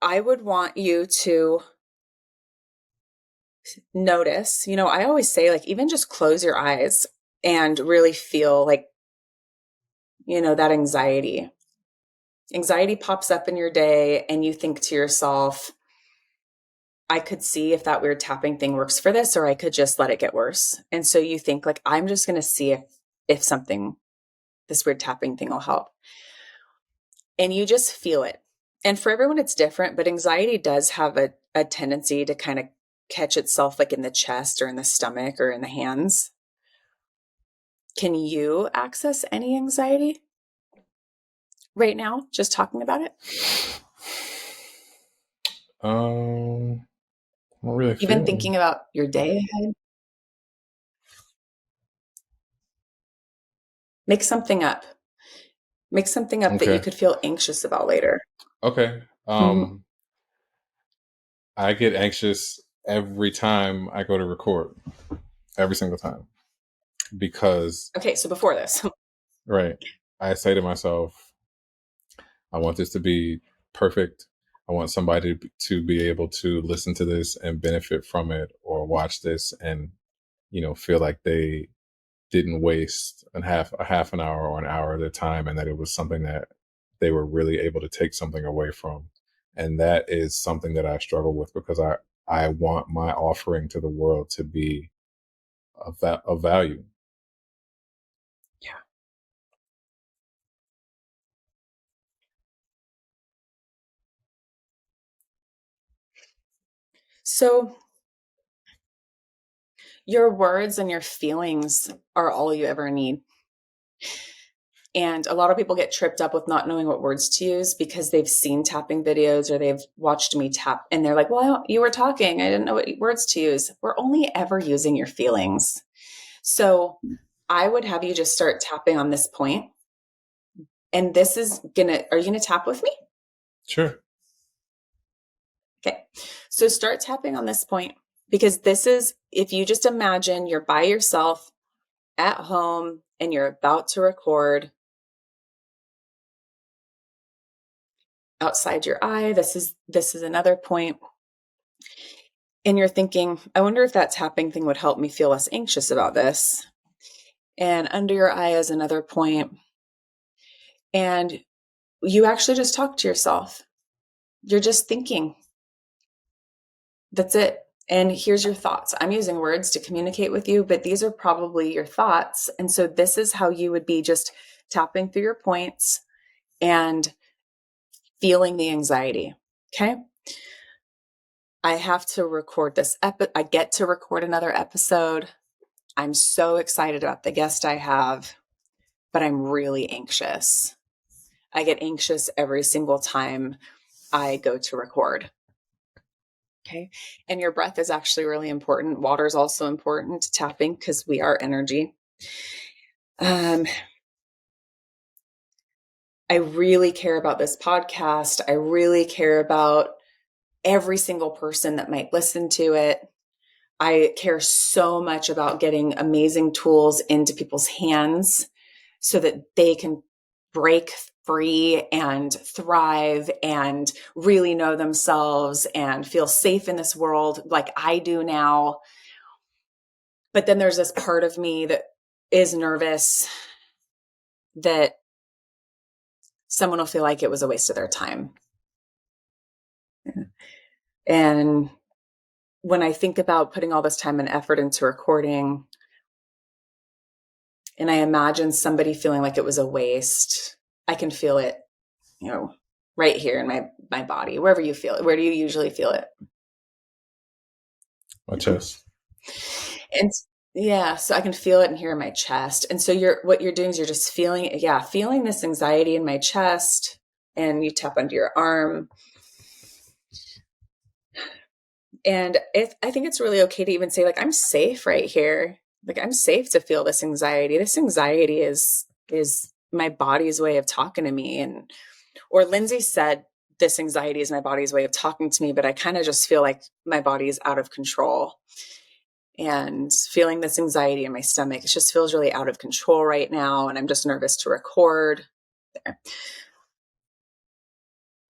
I would want you to notice, I always say, like, even just close your eyes and really feel like, that anxiety. Anxiety pops up in your day, and you think to yourself, I could see if that weird tapping thing works for this, or I could just let it get worse. And so you think, like, I'm just going to see if this weird tapping thing will help. And you just feel it. And for everyone, it's different, but anxiety does have a tendency to kind of catch itself like in the chest or in the stomach or in the hands. Can you access any anxiety right now, just talking about it? I don't really Even feel any. thinking about your day ahead? Make something up. Make something up that you Okay. could feel anxious about later. Okay. Mhm. I get anxious every time I go to record, every single time, because, Okay, so before this. right, I say to myself, I want this to be perfect. I want somebody to be able to listen to this and benefit from it, or watch this and, feel like they didn't waste a half an hour or an hour of their time, and that it was something that they were really able to take something away from. And that is something that I struggle with, because I want my offering to the world to be of value. Yeah. So your words and your feelings are all you ever need. And a lot of people get tripped up with not knowing what words to use because they've seen tapping videos or they've watched me tap and they're like, well, you were talking. I didn't know what words to use. We're only ever using your feelings. So I would have you just start tapping on this point. And this is are you going to tap with me? Sure. Okay. So start tapping on this point because this is, if you just imagine you're by yourself at home and you're about to record, outside your eye, this is another point. And you're thinking, I wonder if that tapping thing would help me feel less anxious about this. And under your eye is another point. And you actually just talk to yourself. You're just thinking. That's it. And here's your thoughts. I'm using words to communicate with you, but these are probably your thoughts. And so this is how you would be just tapping through your points and feeling the anxiety. Okay. I have to record this I get to record another episode. I'm so excited about the guest I have, but I'm really anxious. I get anxious every single time I go to record. Okay. And your breath is actually really important. Water is also important to tapping because we are energy. I really care about this podcast. I really care about every single person that might listen to it. I care so much about getting amazing tools into people's hands so that they can break free and thrive and really know themselves and feel safe in this world like I do now. But then there's this part of me that is nervous, that someone will feel like it was a waste of their time. And when I think about putting all this time and effort into recording, and I imagine somebody feeling like it was a waste, I can feel it, right here in my body, wherever you feel it. Where do you usually feel it? My chest. And yeah, so I can feel it in here in my chest. And so what you're doing is you're just feeling this anxiety in my chest, and you tap under your arm. And I think it's really okay to even say, like, I'm safe right here. Like, I'm safe to feel this anxiety. This anxiety is my body's way of talking to me. Or Lindsay said, this anxiety is my body's way of talking to me, but I kind of just feel like my body is out of control. And feeling this anxiety in my stomach, it just feels really out of control right now. And I'm just nervous to record. There.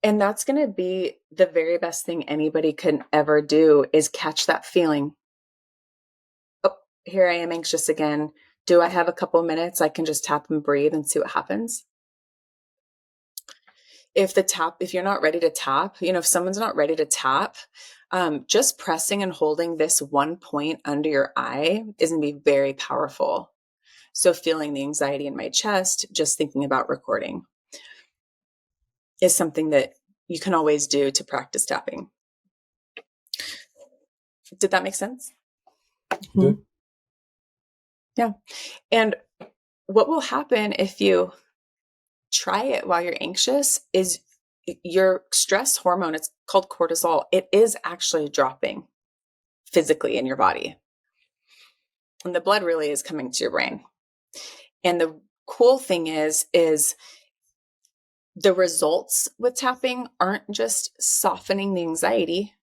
And that's going to be the very best thing anybody can ever do, is catch that feeling. Oh, here I am anxious again. Do I have a couple minutes? I can just tap and breathe and see what happens. If you're not ready to tap, if someone's not ready to tap, just pressing and holding this one point under your eye is going to be very powerful. So feeling the anxiety in my chest, just thinking about recording, is something that you can always do to practice tapping. Did that make sense? Did. Yeah. And what will happen if you try it while you're anxious is your stress hormone, it's called cortisol, it is actually dropping physically in your body. And the blood really is coming to your brain. And the cool thing is the results with tapping aren't just softening the anxiety.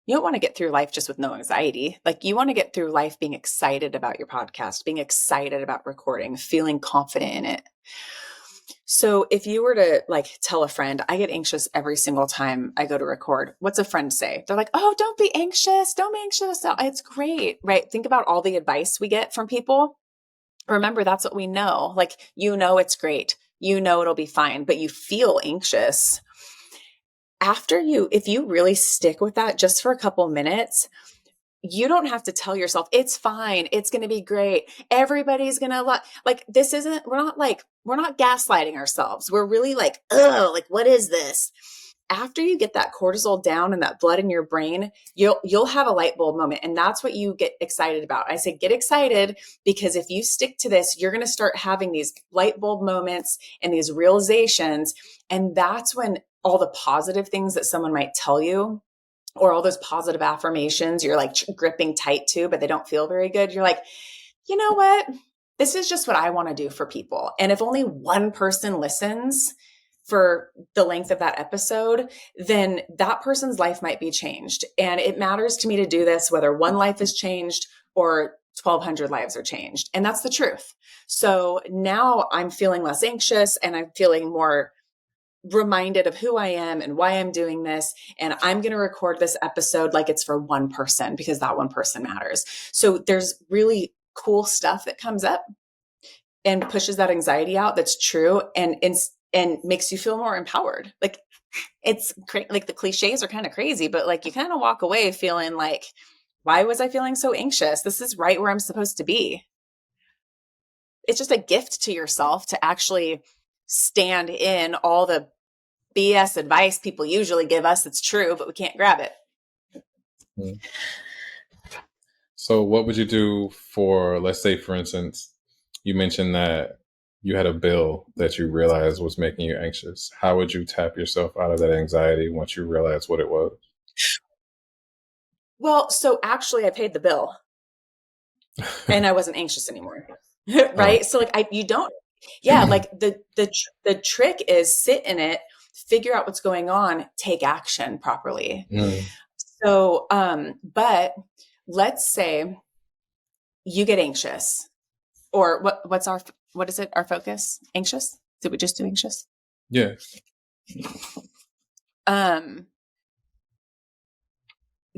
You don't want to get through life just with no anxiety. Like, you want to get through life being excited about your podcast, being excited about recording, feeling confident in it. So if you were to tell a friend, I get anxious every single time I go to record, what's a friend say? They're like, oh, don't be anxious. Don't be anxious. It's great, right? Think about all the advice we get from people. Remember, that's what we know. It's great. It'll be fine, but you feel anxious. If you really stick with that just for a couple minutes, you don't have to tell yourself it's fine. It's going to be great. Everybody's going to we're not gaslighting ourselves. We're really what is this? After you get that cortisol down and that blood in your brain, you'll have a light bulb moment. And that's what you get excited about. I say, get excited, because if you stick to this, you're going to start having these light bulb moments and these realizations. And that's when all the positive things that someone might tell you, or all those positive affirmations you're gripping tight to, but they don't feel very good. You're like, you know what? This is just what I want to do for people. And if only one person listens for the length of that episode, then that person's life might be changed. And it matters to me to do this, whether one life is changed or 1,200 lives are changed. And that's the truth. So now I'm feeling less anxious, and I'm feeling more reminded of who I am and why I'm doing this. And I'm going to record this episode like it's for one person, because that one person matters. So there's really cool stuff that comes up and pushes that anxiety out. That's true. And makes you feel more empowered. It's the cliches are kind of crazy, but you kind of walk away feeling like, why was I feeling so anxious? This is right where I'm supposed to be. It's just a gift to yourself to actually stand in all the BS advice people usually give us. It's true, but we can't grab it. Hmm. So what would you do for, let's say, for instance, you mentioned that you had a bill that you realized was making you anxious. How would you tap yourself out of that anxiety once you realized what it was? Well, so actually I paid the bill and I wasn't anxious anymore. Right. Oh. So you don't, the trick is sit in it, figure out what's going on, take action properly. Mm. So, but let's say you get anxious, or what is it? Our focus? Anxious? Did we just do anxious? Yeah.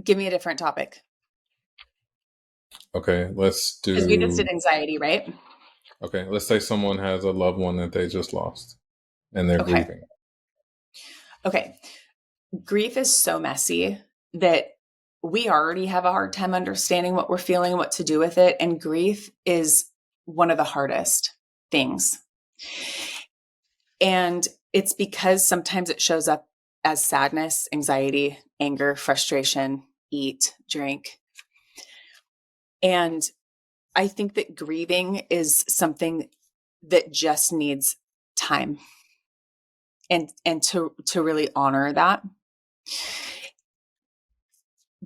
Give me a different topic. Okay, let's do. Because we just did anxiety, right? Okay, let's say someone has a loved one that they just lost, and they're Okay. grieving? Okay. Grief is so messy that we already have a hard time understanding what we're feeling and what to do with it. And grief is one of the hardest things. And it's because sometimes it shows up as sadness, anxiety, anger, frustration, eat, drink. And I think that grieving is something that just needs time and to really honor that.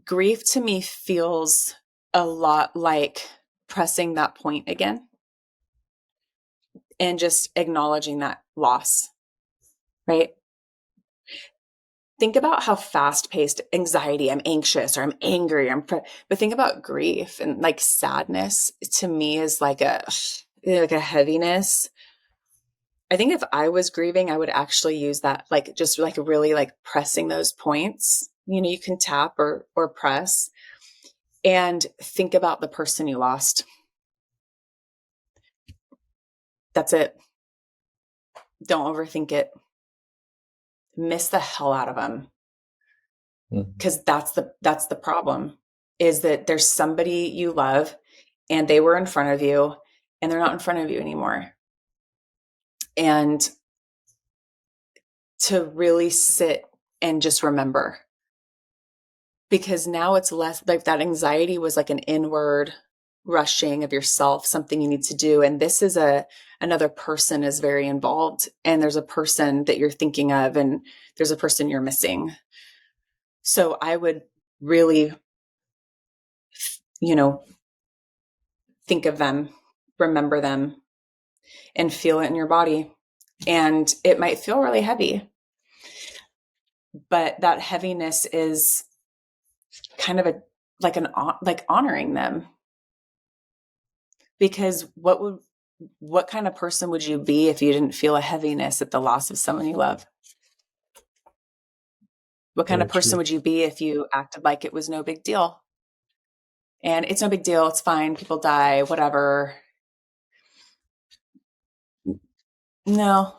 Grief to me feels a lot like pressing that point again and just acknowledging that loss, right? Think about how fast-paced anxiety, I'm anxious or I'm angry, but think about grief and like sadness to me is like a heaviness. I think if I was grieving, I would actually use that, like just like really like pressing those points. You know, you can tap or press and think about the person you lost. That's it. Don't overthink it. Miss the hell out of them. Because that's the problem, is that there's somebody you love and they were in front of you and they're not in front of you anymore. And to really sit and just remember, because now it's less like that anxiety was like an inward rushing of yourself, something you need to do. And this is another person is very involved, and there's a person that you're thinking of, and there's a person you're missing. So I would really, think of them, remember them, and feel it in your body. And it might feel really heavy, but that heaviness is kind of like honoring them. Because what kind of person would you be if you didn't feel a heaviness at the loss of someone you love? What kind of person would you be if you acted like it was no big deal? And it's no big deal. It's fine. People die, whatever. No,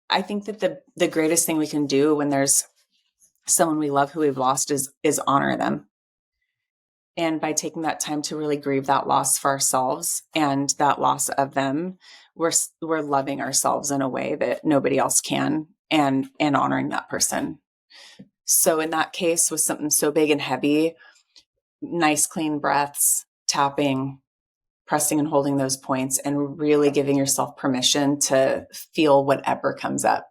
I think that the greatest thing we can do when there's someone we love who we've lost is honor them. And by taking that time to really grieve that loss for ourselves and that loss of them, we're loving ourselves in a way that nobody else can, and honoring that person. So in that case, with something so big and heavy, nice clean breaths, tapping, pressing and holding those points, and really giving yourself permission to feel whatever comes up.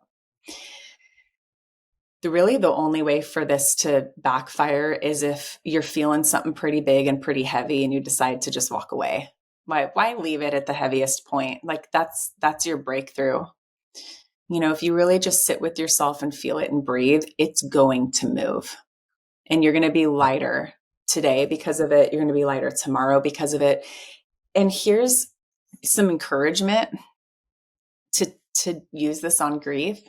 The only way for this to backfire is if you're feeling something pretty big and pretty heavy and you decide to just walk away. Why leave it at the heaviest point? Like that's your breakthrough. If you really just sit with yourself and feel it and breathe, it's going to move. And you're going to be lighter today because of it. You're going to be lighter tomorrow because of it. And here's some encouragement to use this on grief.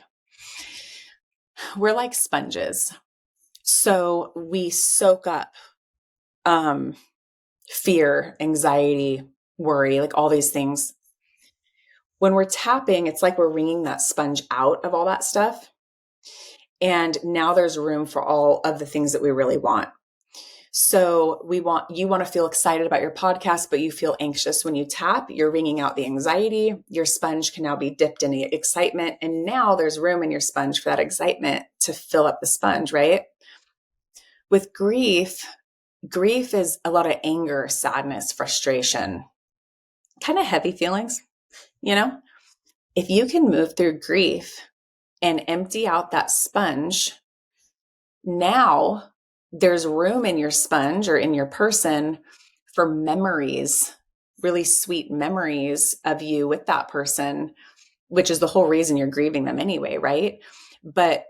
We're like sponges. So we soak up fear, anxiety, worry, like all these things. When we're tapping, it's like we're wringing that sponge out of all that stuff. And now there's room for all of the things that we really want. So you want to feel excited about your podcast, but you feel anxious when you tap. You're wringing out the anxiety. Your sponge can now be dipped in the excitement. And now there's room in your sponge for that excitement to fill up the sponge, right? With grief is a lot of anger, sadness, frustration, kind of heavy feelings. If you can move through grief and empty out that sponge, now there's room in your sponge or in your person for memories, really sweet memories of you with that person, which is the whole reason you're grieving them anyway, right? But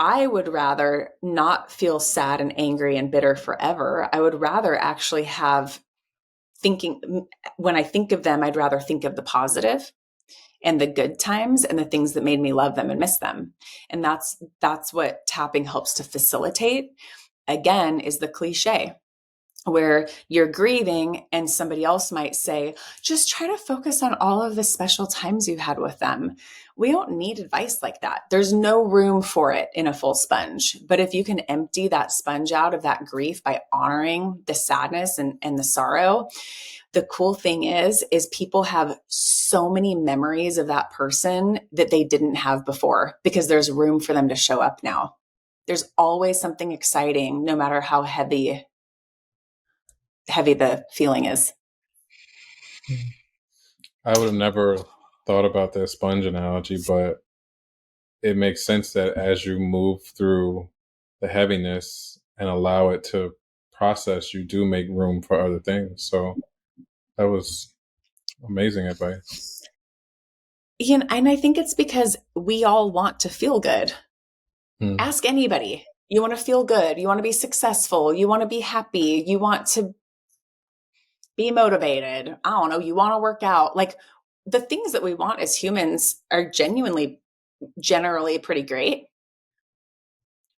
I would rather not feel sad and angry and bitter forever. I would rather actually when I think of them, I'd rather think of the positive and the good times and the things that made me love them and miss them. And that's what tapping helps to facilitate. Again, is the cliche. where you're grieving and somebody else might say, just try to focus on all of the special times you had with them. We don't need advice like that. There's no room for it in a full sponge. But if you can empty that sponge out of that grief by honoring the sadness and the sorrow, the cool thing is people have so many memories of that person that they didn't have before because there's room for them to show up now. There's always something exciting, no matter how heavy the feeling is. I would have never thought about that sponge analogy, but it makes sense that as you move through the heaviness and allow it to process, you do make room for other things. So that was amazing advice. And I think it's because we all want to feel good. Hmm. Ask anybody. You want to feel good. You want to be successful. You want to be happy. You want to be motivated. I don't know. You want to work out. Like the things that we want as humans are generally pretty great.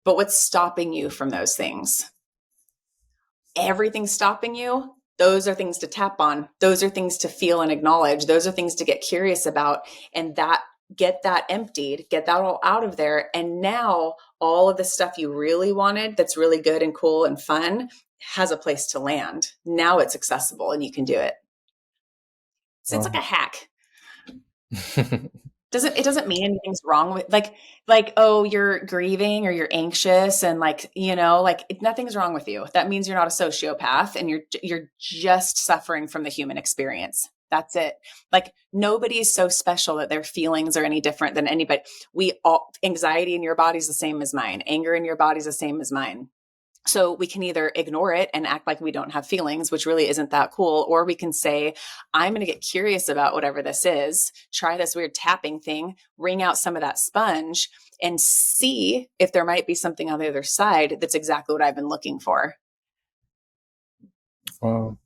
But what's stopping you from those things? Everything's stopping you. Those are things to tap on. Those are things to feel and acknowledge. Those are things to get curious about. And get that emptied, get that all out of there. And now all of the stuff you really wanted that's really good and cool and fun has a place to land. Now it's accessible and you can do it. So it's like a hack. It doesn't mean anything's wrong with like, oh, you're grieving or you're anxious and like, nothing's wrong with you. That means you're not a sociopath and you're just suffering from the human experience. That's it. Like nobody's so special that their feelings are any different than anybody. Anxiety in your body's the same as mine. Anger in your body's the same as mine. So we can either ignore it and act like we don't have feelings, which really isn't that cool. Or we can say, I'm going to get curious about whatever this is, try this weird tapping thing, wring out some of that sponge and see if there might be something on the other side that's exactly what I've been looking for. So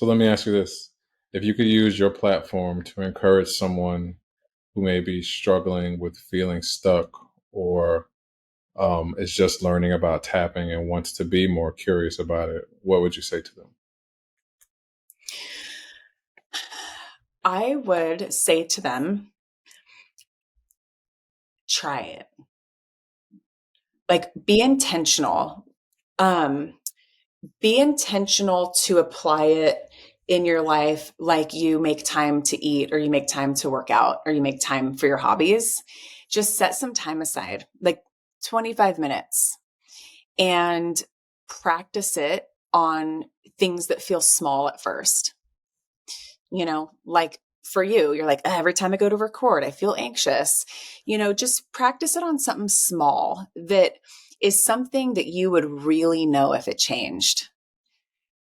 let me ask you this. If you could use your platform to encourage someone who may be struggling with feeling stuck or is just learning about tapping and wants to be more curious about it, what would you say to them? I would say to them, try it. Like be intentional. Be intentional to apply it in your life, like you make time to eat or you make time to work out or you make time for your hobbies. Just set some time aside, like 25 minutes, and practice it on things that feel small at first. Like for you, you're like, every time I go to record, I feel anxious. Just practice it on something small that is something that you would really know if it changed.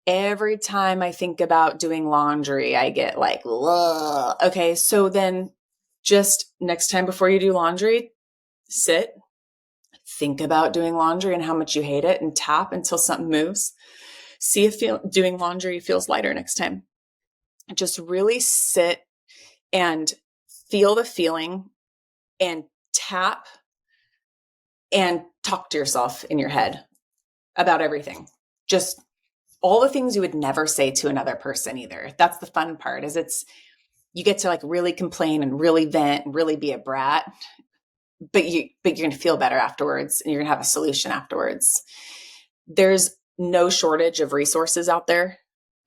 Every time I think about doing laundry, I get like, ugh. Okay, so then just next time before you do laundry, sit, think about doing laundry and how much you hate it and tap until something moves. See if doing laundry feels lighter next time. Just really sit and feel the feeling and tap and talk to yourself in your head about everything. Just all the things you would never say to another person either. That's the fun part, is you get to like really complain and really vent and really be a brat, but you're going to feel better afterwards and you're going to have a solution afterwards. There's no shortage of resources out there,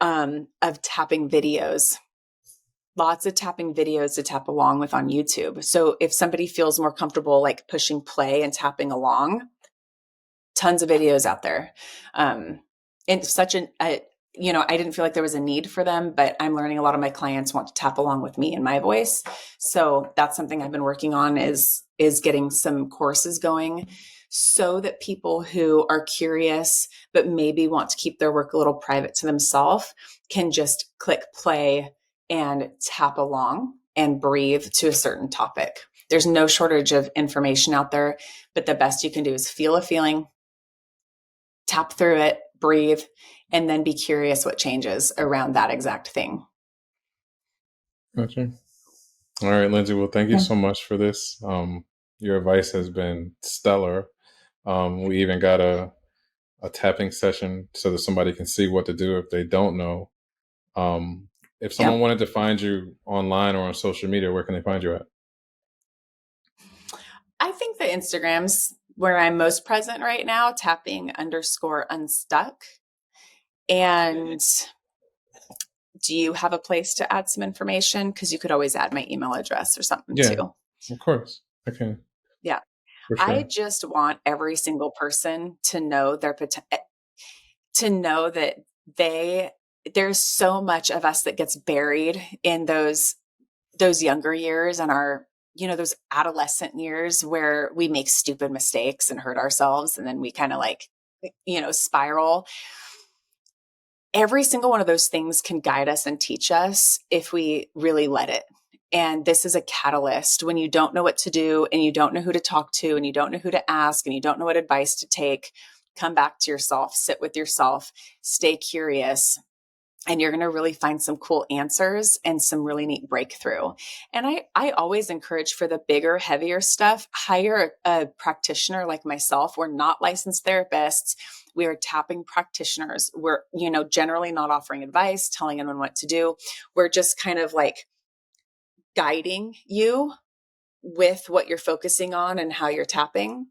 of tapping videos. Lots of tapping videos to tap along with on YouTube. So if somebody feels more comfortable like pushing play and tapping along, tons of videos out there. And such I didn't feel like there was a need for them, but I'm learning a lot of my clients want to tap along with me and my voice. So that's something I've been working on is getting some courses going so that people who are curious, but maybe want to keep their work a little private to themselves can just click play and tap along and breathe to a certain topic. There's no shortage of information out there, but the best you can do is feel a feeling, tap through it, breathe, and then be curious what changes around that exact thing. Gotcha. All right, Lindsay. Well, thank you so much for this. Your advice has been stellar. We even got a a tapping session so that somebody can see what to do if they don't know. If someone Yep. wanted to find you online or on social media, where can they find you at? I think the Instagram's where I'm most present right now, tapping_unstuck. And do you have a place to add some information? Because you could always add my email address or something Yeah, too. of course. I can, Yeah. for I sure. just want every single person to know to know that they there's so much of us that gets buried in those younger years and our those adolescent years where we make stupid mistakes and hurt ourselves, and then we kind of like spiral. Every single one of those things can guide us and teach us if we really let it. And this is a catalyst. When you don't know what to do and you don't know who to talk to and you don't know who to ask and you don't know what advice to take, come back to yourself, sit with yourself, stay curious, and you're going to really find some cool answers and some really neat breakthrough. And I always encourage, for the bigger, heavier stuff, hire a practitioner like myself. We're not licensed therapists. We are tapping practitioners. We're, generally not offering advice, telling anyone what to do. We're just kind of like guiding you with what you're focusing on and how you're tapping,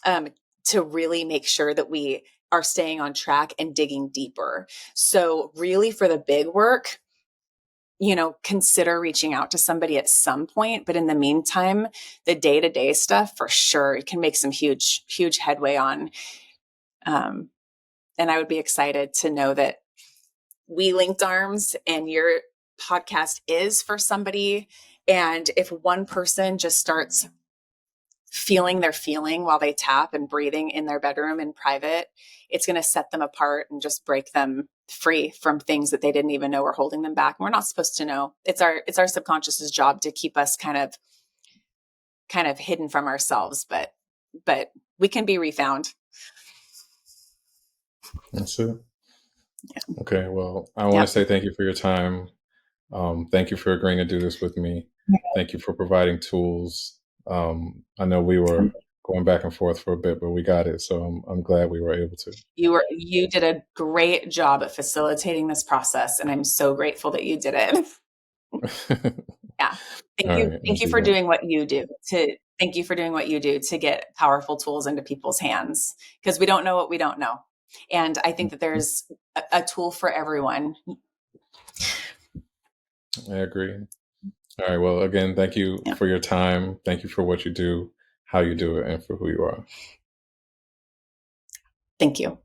to really make sure that we are staying on track and digging deeper. So really, for the big work, consider reaching out to somebody at some point. But in the meantime, the day-to-day stuff, for sure, it can make some huge, huge headway on. And I would be excited to know that we linked arms and your podcast is for somebody. And if one person just starts feeling their feeling while they tap and breathing in their bedroom in private, it's going to set them apart and just break them free from things that they didn't even know were holding them back. And we're not supposed to know. It's our subconscious's job to keep us kind of hidden from ourselves, but we can be refound. That's it. Yeah. Okay. Well, I want to say thank you for your time. Thank you for agreeing to do this with me. Thank you for providing tools. I know we were going back and forth for a bit, but we got it. So I'm glad we were able to. You did a great job at facilitating this process, and I'm so grateful that you did it. Yeah. All right. Thank you for doing what you do to get powerful tools into people's hands, because we don't know what we don't know. And I think that there's a tool for everyone. I agree. All right. Well, again, thank you for your time. Thank you for what you do, how you do it, and for who you are. Thank you.